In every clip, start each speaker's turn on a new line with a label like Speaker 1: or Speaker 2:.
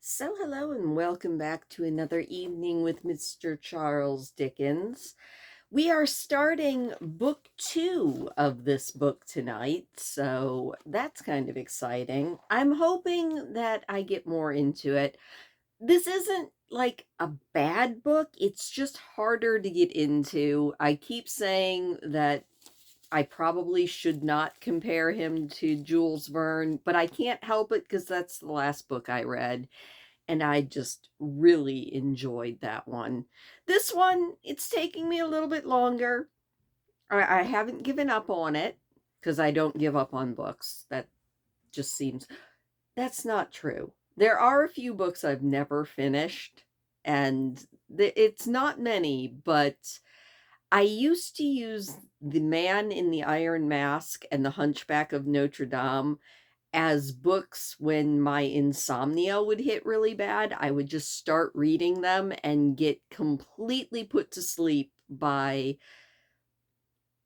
Speaker 1: So, hello and welcome back to another evening with Mr. Charles Dickens. We are starting book two of this book tonight, so that's kind of exciting. I'm hoping that I get more into it. This isn't like a bad book, it's just harder to get into. I keep saying that I probably should not compare him to Jules Verne, but I can't help it because that's the last book I read and I just really enjoyed that one. This one, it's taking me a little bit longer. I haven't given up on it because I don't give up on books. That just seems that's not true. There are a few books I've never finished, and it's not many, but I used to use The Man in the Iron Mask and The Hunchback of Notre Dame as books when my insomnia would hit really bad. I would just start reading them and get completely put to sleep by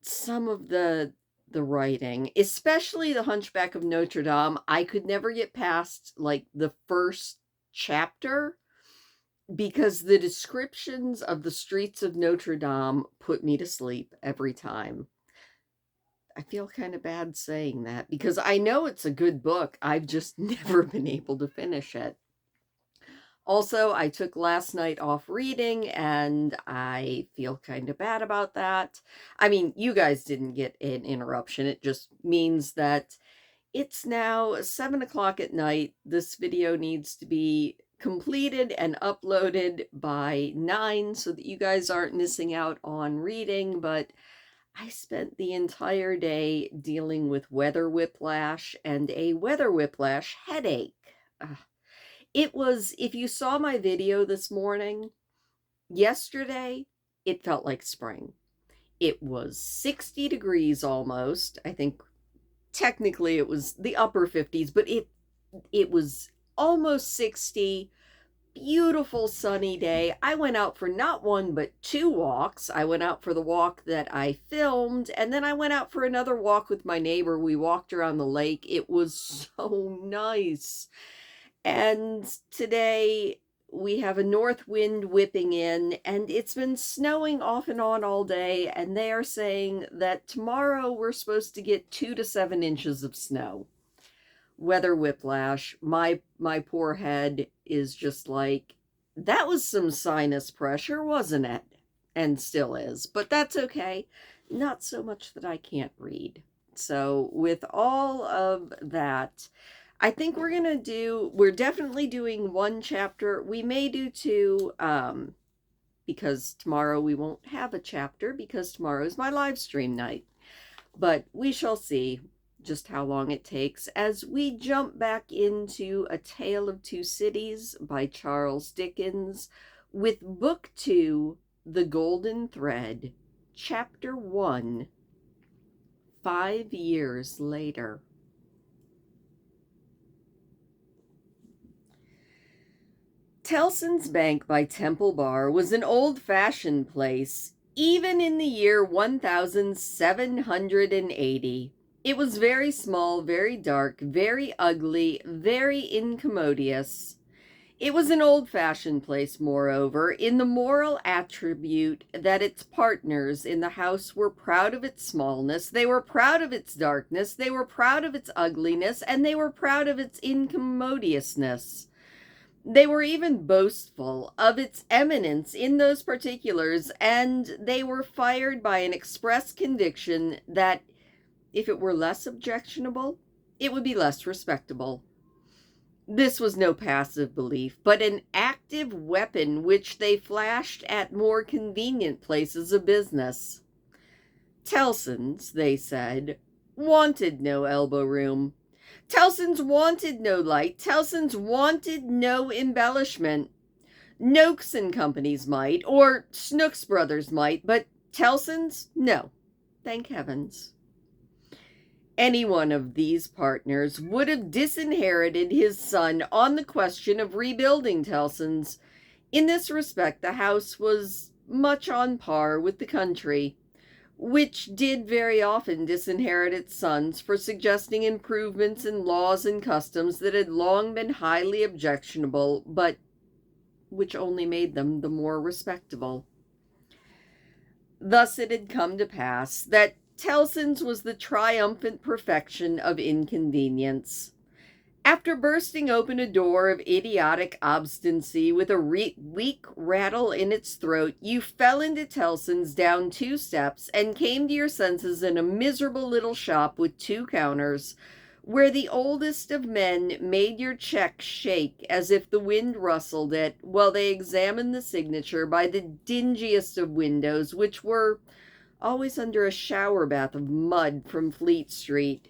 Speaker 1: some of the writing, especially The Hunchback of Notre Dame. I could never get past like the first chapter because the descriptions of the streets of Notre Dame put me to sleep every time. I feel kind of bad saying that because I know it's a good book. I've just never been able to finish it. Also, I took last night off reading and I feel kind of bad about that. I mean, you guys didn't get an interruption. It just means that it's now 7 o'clock at night. This video needs to be completed and uploaded by 9 so that you guys aren't missing out on reading, but I spent the entire day dealing with weather whiplash and a weather whiplash headache. Ugh. It was, if you saw my video this morning, yesterday, it felt like spring. It was 60 degrees almost. I think technically it was the upper 50s, but it was almost 60. Beautiful sunny day. I went out for not one but two walks. I went out for the walk that I filmed, and then I went out for another walk with my neighbor. We walked around the lake. It was so nice. And today we have a north wind whipping in, and it's been snowing off and on all day. And they are saying that tomorrow we're supposed to get 2 to 7 inches of snow. Weather whiplash. My poor head is just like, that was some sinus pressure, wasn't it? And still is, but that's okay. Not so much that I can't read. So with all of that, I think we're definitely doing one chapter. We may do two, because tomorrow we won't have a chapter because tomorrow is my live stream night. But we shall see just how long it takes as we jump back into A Tale of Two Cities by Charles Dickens with Book 2, The Golden Thread, Chapter 1, 5 years later. Tellson's Bank by Temple Bar was an old-fashioned place, even in the year 1780. It was very small, very dark, very ugly, very incommodious. It was an old-fashioned place, moreover, in the moral attribute that its partners in the house were proud of its smallness, they were proud of its darkness, they were proud of its ugliness, and they were proud of its incommodiousness. They were even boastful of its eminence in those particulars, and they were fired by an express conviction that if it were less objectionable, it would be less respectable. This was no passive belief, but an active weapon which they flashed at more convenient places of business. Tellson's, they said, wanted no elbow room. Tellson's wanted no light. Tellson's wanted no embellishment. Noakes and Company's might, or Snooks Brothers might, but Tellson's, no. Thank heavens. Any one of these partners would have disinherited his son on the question of rebuilding Tellson's. In this respect, the house was much on par with the country. which did very often disinherit its sons for suggesting improvements in laws and customs that had long been highly objectionable, but which only made them the more respectable. Thus it had come to pass that Tellson's was the triumphant perfection of inconvenience. After bursting open a door of idiotic obstinacy with a weak rattle in its throat, you fell into Tellson's down 2 steps and came to your senses in a miserable little shop with 2 counters, where the oldest of men made your check shake as if the wind rustled it, while they examined the signature by the dingiest of windows, which were always under a shower bath of mud from Fleet Street,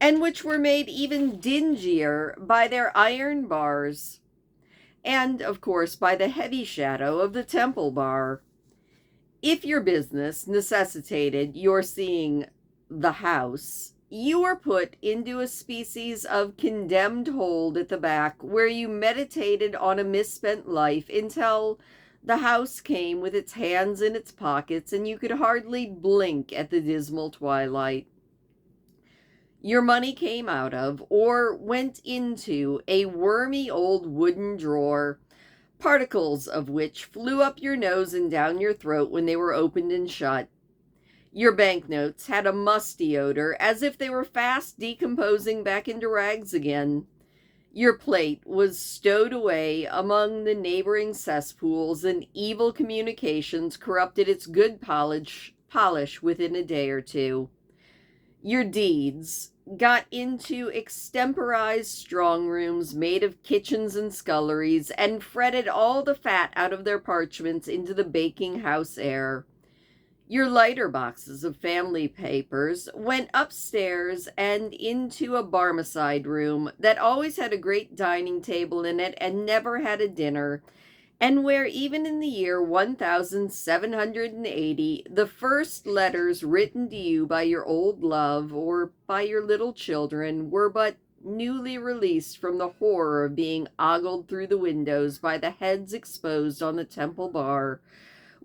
Speaker 1: and which were made even dingier by their iron bars, and, of course, by the heavy shadow of the Temple Bar. If your business necessitated your seeing the house, you were put into a species of condemned hold at the back, where you meditated on a misspent life until the house came with its hands in its pockets and you could hardly blink at the dismal twilight. Your money came out of, or went into, a wormy old wooden drawer, particles of which flew up your nose and down your throat when they were opened and shut. Your banknotes had a musty odor, as if they were fast decomposing back into rags again. Your plate was stowed away among the neighboring cesspools, and evil communications corrupted its good polish within a day or two. Your deeds got into extemporized strong rooms made of kitchens and sculleries, and fretted all the fat out of their parchments into the baking house air. Your lighter boxes of family papers went upstairs and into a Barmecide room that always had a great dining table in it and never had a dinner, and where even in the year 1780 the first letters written to you by your old love or by your little children were but newly released from the horror of being ogled through the windows by the heads exposed on the Temple Bar,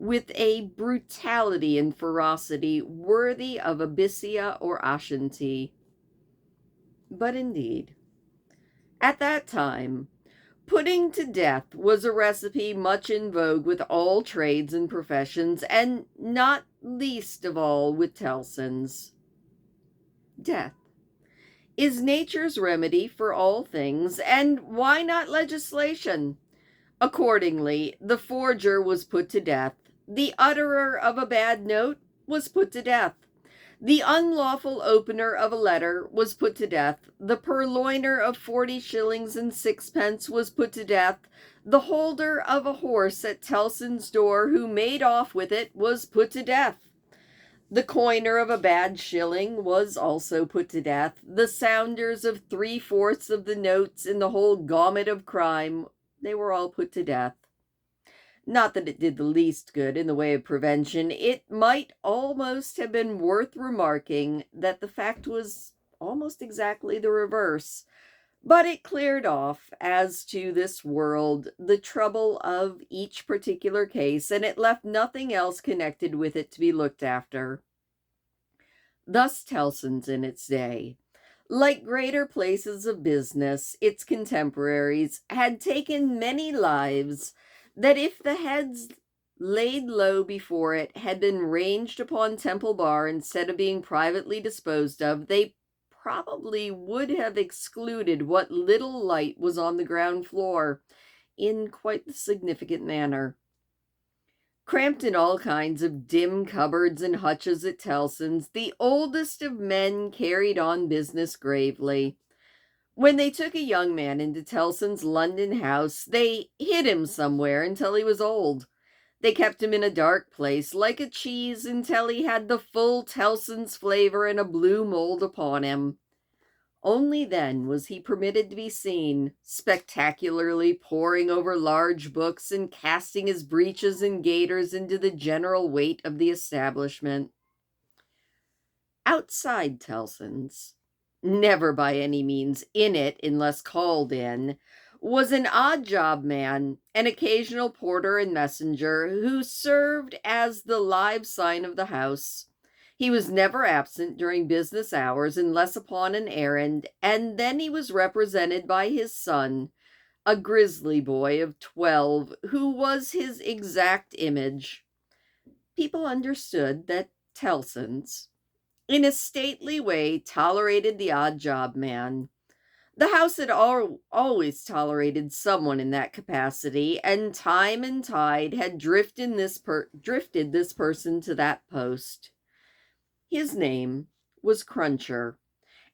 Speaker 1: with a brutality and ferocity worthy of Abyssia or Ashanti. But indeed, at that time, putting to death was a recipe much in vogue with all trades and professions, and not least of all with Tellson's. Death is nature's remedy for all things, and why not legislation? Accordingly, the forger was put to death. The utterer of a bad note was put to death. The unlawful opener of a letter was put to death. The purloiner of 40 shillings and sixpence was put to death. The holder of a horse at Tellson's door who made off with it was put to death. The coiner of a bad shilling was also put to death. The sounders of 3/4 of the notes in the whole gamut of crime, they were all put to death. Not that it did the least good in the way of prevention. It might almost have been worth remarking that the fact was almost exactly the reverse. But it cleared off, as to this world, the trouble of each particular case, and it left nothing else connected with it to be looked after. Thus Tellson's in its day. Like greater places of business, its contemporaries had taken many lives that, if the heads laid low before it had been ranged upon Temple Bar instead of being privately disposed of, they probably would have excluded what little light was on the ground floor in quite the significant manner. Cramped in all kinds of dim cupboards and hutches at Tellson's, the oldest of men carried on business gravely. When they took a young man into Tellson's London house, they hid him somewhere until he was old. They kept him in a dark place, like a cheese, until he had the full Tellson's flavor and a blue mold upon him. Only then was he permitted to be seen, spectacularly poring over large books and casting his breeches and gaiters into the general weight of the establishment. Outside Tellson's, never by any means in it unless called in, was an odd job man, an occasional porter and messenger, who served as the live sign of the house. He was never absent during business hours unless upon an errand, and then he was represented by his son, a grizzly boy of 12, who was his exact image. People understood that Tellson's, in a stately way, tolerated the odd job man. The house had always tolerated someone in that capacity, and time and tide had drifted this person to that post. His name was Cruncher,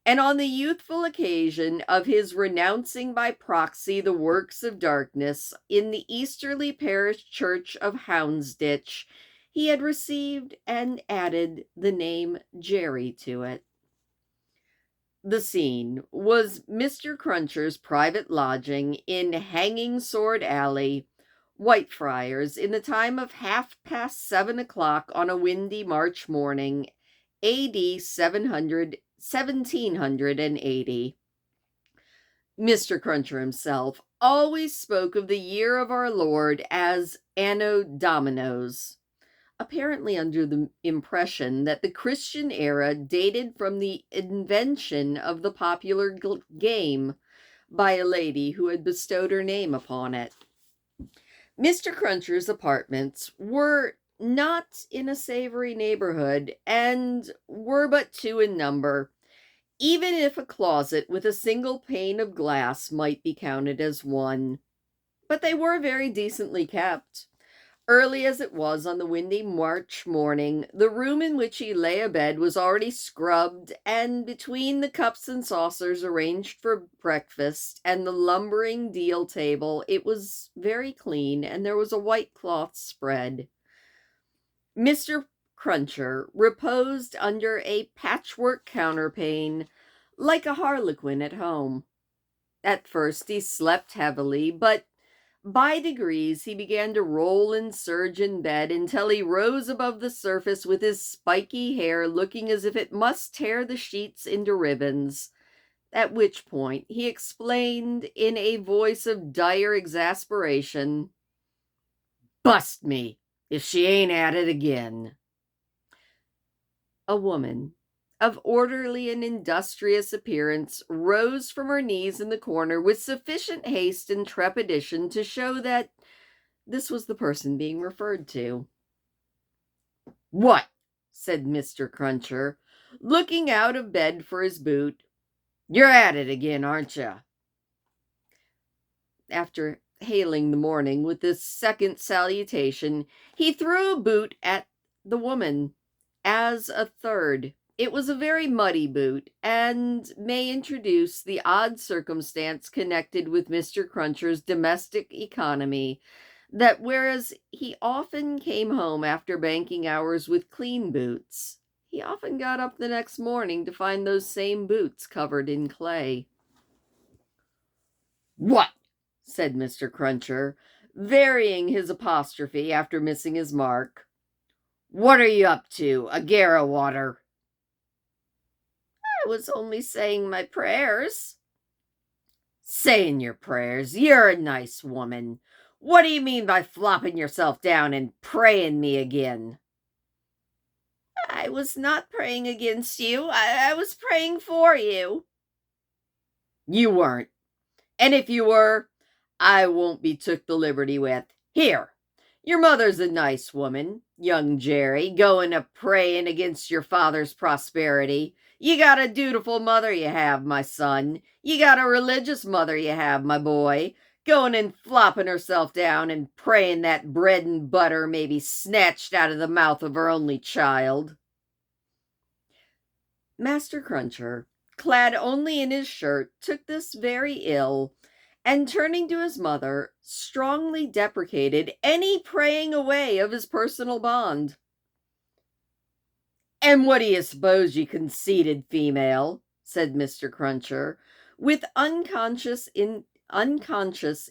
Speaker 1: and on the youthful occasion of his renouncing by proxy the works of darkness in the easterly parish church of Houndsditch, he had received and added the name Jerry to it. The scene was Mr. Cruncher's private lodging in Hanging Sword Alley, Whitefriars, in the time of 7:30 on a windy March morning, A.D. 1780. Mr. Cruncher himself always spoke of the year of our Lord as Anno Dominos, apparently under the impression that the Christian era dated from the invention of the popular game by a lady who had bestowed her name upon it. Mr. Cruncher's apartments were not in a savory neighborhood, and were but two in number, even if a closet with a single pane of glass might be counted as one. But they were very decently kept. Early as it was on the windy March morning, the room in which he lay abed was already scrubbed, and between the cups and saucers arranged for breakfast and the lumbering deal table, it was very clean, and there was a white cloth spread. Mr. Cruncher reposed under a patchwork counterpane like a harlequin at home. At first he slept heavily, but by degrees he began to roll and surge in bed until he rose above the surface with his spiky hair looking as if it must tear the sheets into ribbons, at which point he explained in a voice of dire exasperation, "Bust me if she ain't at it again." A woman of orderly and industrious appearance rose from her knees in the corner with sufficient haste and trepidation to show that this was the person being referred to. "What?" said Mr. Cruncher, looking out of bed for his boot. "You're at it again, aren't you?" After hailing the morning with this second salutation, he threw a boot at the woman as a third. It was a very muddy boot, and may introduce the odd circumstance connected with Mr. Cruncher's domestic economy, that whereas he often came home after banking hours with clean boots, he often got up the next morning to find those same boots covered in clay. "What?" said Mr. Cruncher, varying his apostrophe after missing his mark. "What are you up to, a Garrawater?" "I was only saying my prayers." "Saying your prayers? You're a nice woman. What do you mean by flopping yourself down and praying me again?" "I was not praying against you. I was praying for you." "You weren't. And if you were, I won't be took the liberty with. Here, your mother's a nice woman, young Jerry, going a praying against your father's prosperity. You got a dutiful mother, you have, my son. You got a religious mother, you have, my boy, going and flopping herself down and praying that bread and butter may be snatched out of the mouth of her only child." Master Cruncher, clad only in his shirt, took this very ill, and turning to his mother, strongly deprecated any praying away of his personal bond. "And what do you suppose, you conceited female?" said Mr. Cruncher, with unconscious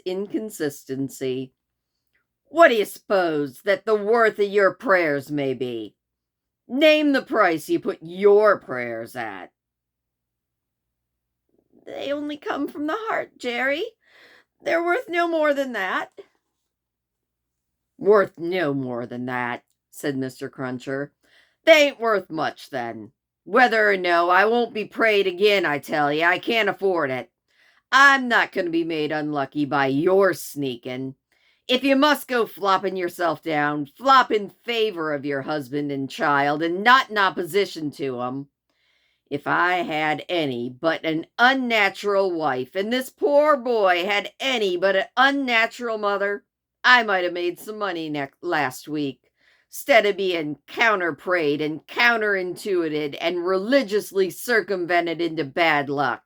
Speaker 1: inconsistency. "What do you suppose that the worth of your prayers may be? Name the price you put your prayers at." "They only come from the heart, Jerry. They're worth no more than that." "Worth no more than that," said Mr. Cruncher. They ain't worth much, then. Whether or no, I won't be prayed again, I tell ye. I can't afford it. I'm not going to be made unlucky by your sneaking. If you must go flopping yourself down, flop in favor of your husband and child, and not in opposition to 'em. If I had any but an unnatural wife, and this poor boy had any but an unnatural mother, I might have made some money last week, 'stead of being counter-prayed and counterintuited and religiously circumvented into bad luck.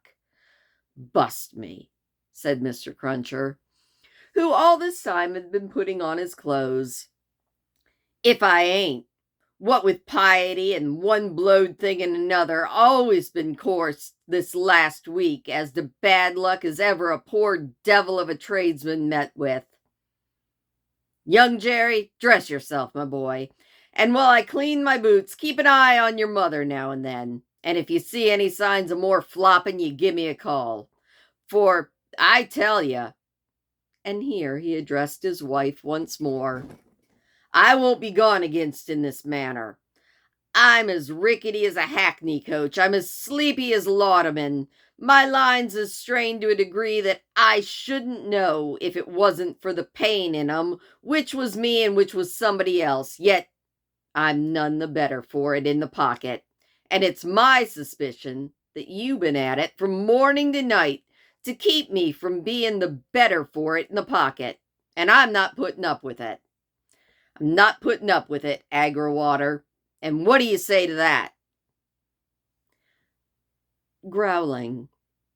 Speaker 1: Bust me, said Mr. Cruncher, who all this time had been putting on his clothes, if I ain't, what with piety and one blowed thing and another, always been coursed this last week as to bad luck as ever a poor devil of a tradesman met with. Young Jerry, dress yourself, my boy, and while I clean my boots, keep an eye on your mother now and then, and if you see any signs of more flopping, you give me a call. For I tell you, and here he addressed his wife once more, I won't be gone against in this manner. I'm as rickety as a hackney coach. I'm as sleepy as laudanum. My line's is strained to a degree that I shouldn't know if it wasn't for the pain in 'em, which was me and which was somebody else. Yet I'm none the better for it in the pocket. And it's my suspicion that you've been at it from morning to night to keep me from being the better for it in the pocket. And I'm not putting up with it. I'm not putting up with it, Agrawater. And what do you say to that? Growling.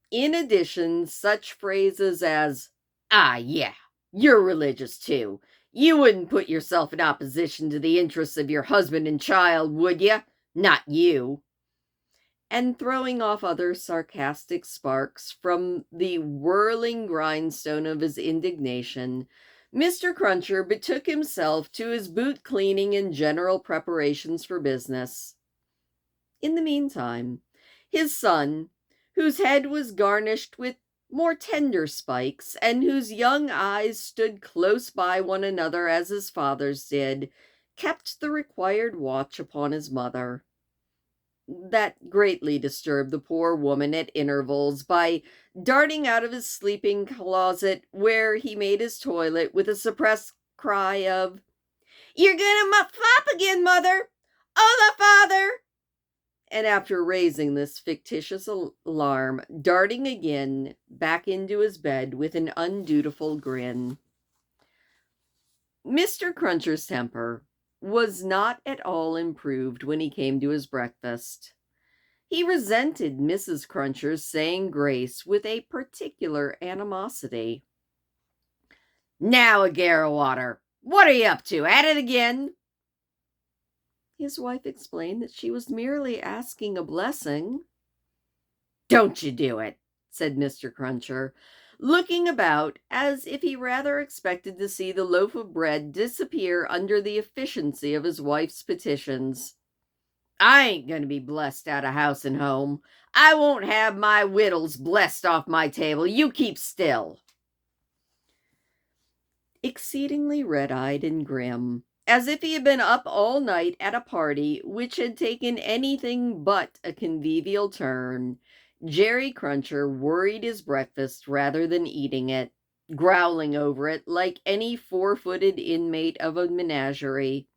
Speaker 1: In addition, such phrases as, ah, yeah, you're religious too. You wouldn't put yourself in opposition to the interests of your husband and child, would you? Not you. And throwing off other sarcastic sparks from the whirling grindstone of his indignation, Mr. Cruncher betook himself to his boot cleaning and general preparations for business. In the meantime, his son, whose head was garnished with more tender spikes, and whose young eyes stood close by one another as his father's did, kept the required watch upon his mother. That greatly disturbed the poor woman at intervals by darting out of his sleeping closet, where he made his toilet, with a suppressed cry of, "You're gonna flop again, mother! Hola, father!" And after raising this fictitious alarm, darting again back into his bed with an undutiful grin. Mr. Cruncher's temper was not at all improved when he came to his breakfast. He resented Mrs. Cruncher's saying grace with a particular animosity. "Now, Agarrawater, what are you up to? At it again?" His wife explained that she was merely asking a blessing. "Don't you do it," said Mr. Cruncher, looking about as if he rather expected to see the loaf of bread disappear under the efficiency of his wife's petitions. "I ain't going to be blessed out of house and home. I won't have my wittles blessed off my table. You keep still." Exceedingly red-eyed and grim, as if he had been up all night at a party which had taken anything but a convivial turn, Jerry Cruncher worried his breakfast rather than eating it, growling over it like any four-footed inmate of a menagerie.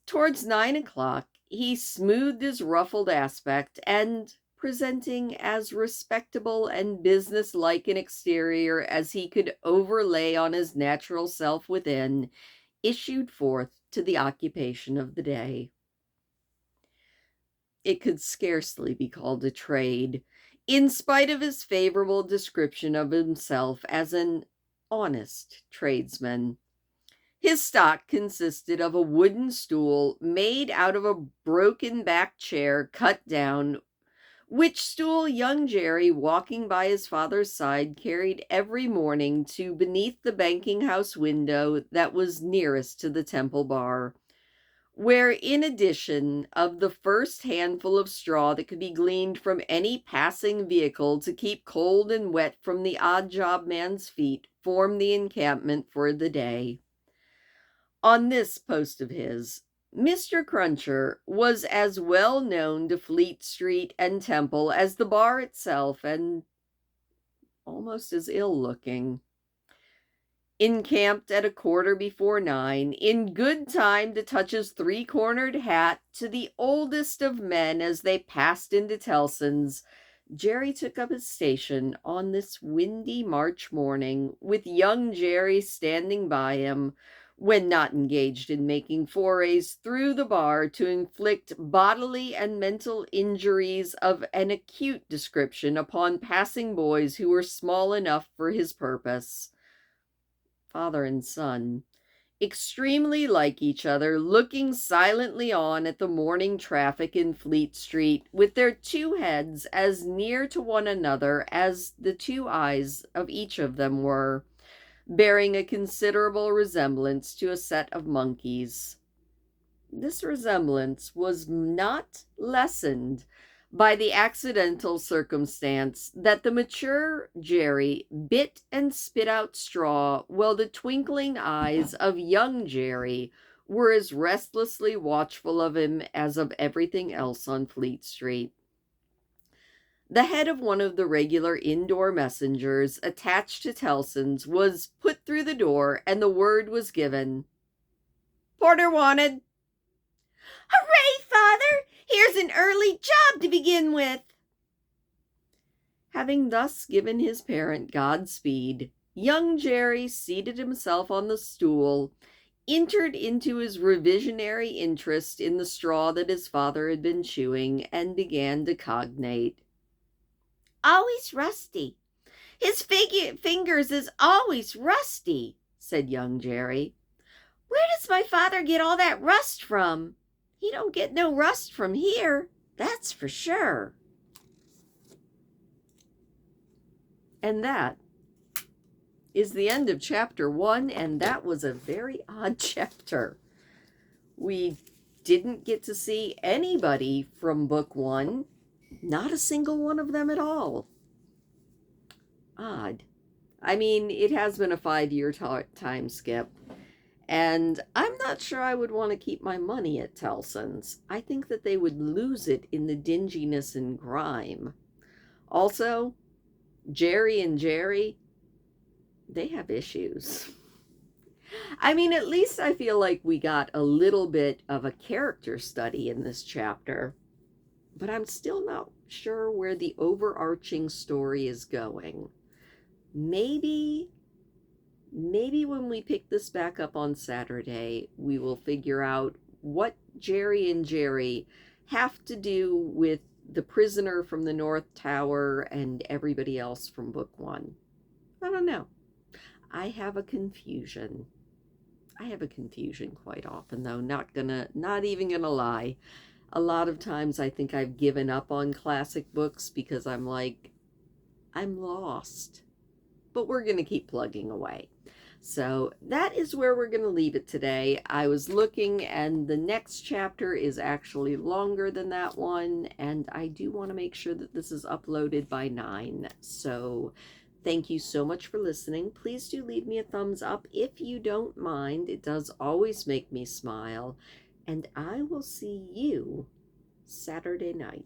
Speaker 1: Towards 9 o'clock, he smoothed his ruffled aspect, and, presenting as respectable and business-like an exterior as he could overlay on his natural self within, issued forth to the occupation of the day. It could scarcely be called a trade, in spite of his favorable description of himself as an honest tradesman. His stock consisted of a wooden stool made out of a broken-back chair cut down, which stool young Jerry, walking by his father's side, carried every morning to beneath the banking-house window that was nearest to the Temple Bar, where, in addition of the first handful of straw that could be gleaned from any passing vehicle to keep cold and wet from the odd-job man's feet, formed the encampment for the day. On this post of his, Mr. Cruncher was as well known to Fleet Street and Temple as the bar itself, and almost as ill-looking. Encamped at 9:15, in good time to touch his three-cornered hat to the oldest of men as they passed into Tellson's, Jerry took up his station on this windy March morning, with young Jerry standing by him, when not engaged in making forays through the bar to inflict bodily and mental injuries of an acute description upon passing boys who were small enough for his purpose. Father and son, extremely like each other, looking silently on at the morning traffic in Fleet Street, with their two heads as near to one another as the two eyes of each of them were, bearing a considerable resemblance to a set of monkeys. This resemblance was not lessened by the accidental circumstance that the mature Jerry bit and spit out straw, while the twinkling eyes of young Jerry were as restlessly watchful of him as of everything else on Fleet Street. The head of one of the regular indoor messengers attached to Tellson's was put through the door, and the word was given, "Porter wanted." "Hooray, Father! Here's an early job to begin with." Having thus given his parent Godspeed, young Jerry seated himself on the stool, entered into his revisionary interest in the straw that his father had been chewing, and began to cognate. "Always rusty. His fingers is always rusty," said young Jerry. "Where does my father get all that rust from? He don't get no rust from here, that's for sure." And that is the end of chapter 1, and that was a very odd chapter. We didn't get to see anybody from book 1, not a single one of them at all. Odd. I mean, it has been a 5-year time skip, and I'm not sure I would want to keep my money at Tellson's. I think that they would lose it in the dinginess and grime. Also, Jerry and Jerry, they have issues. I mean, at least I feel like we got a little bit of a character study in this chapter, but I'm still not sure where the overarching story is going. Maybe when we pick this back up on Saturday, we will figure out what Jerry and Jerry have to do with the prisoner from the North Tower and everybody else from book 1. I don't know. I have a confusion quite often, though. Not even gonna lie. A lot of times I think I've given up on classic books because I'm like, I'm lost. But we're gonna keep plugging away. So that is where we're going to leave it today. I was looking, and the next chapter is actually longer than that one, and I do want to make sure that this is uploaded by 9. So thank you so much for listening. Please do leave me a thumbs up if you don't mind. It does always make me smile. And I will see you Saturday night.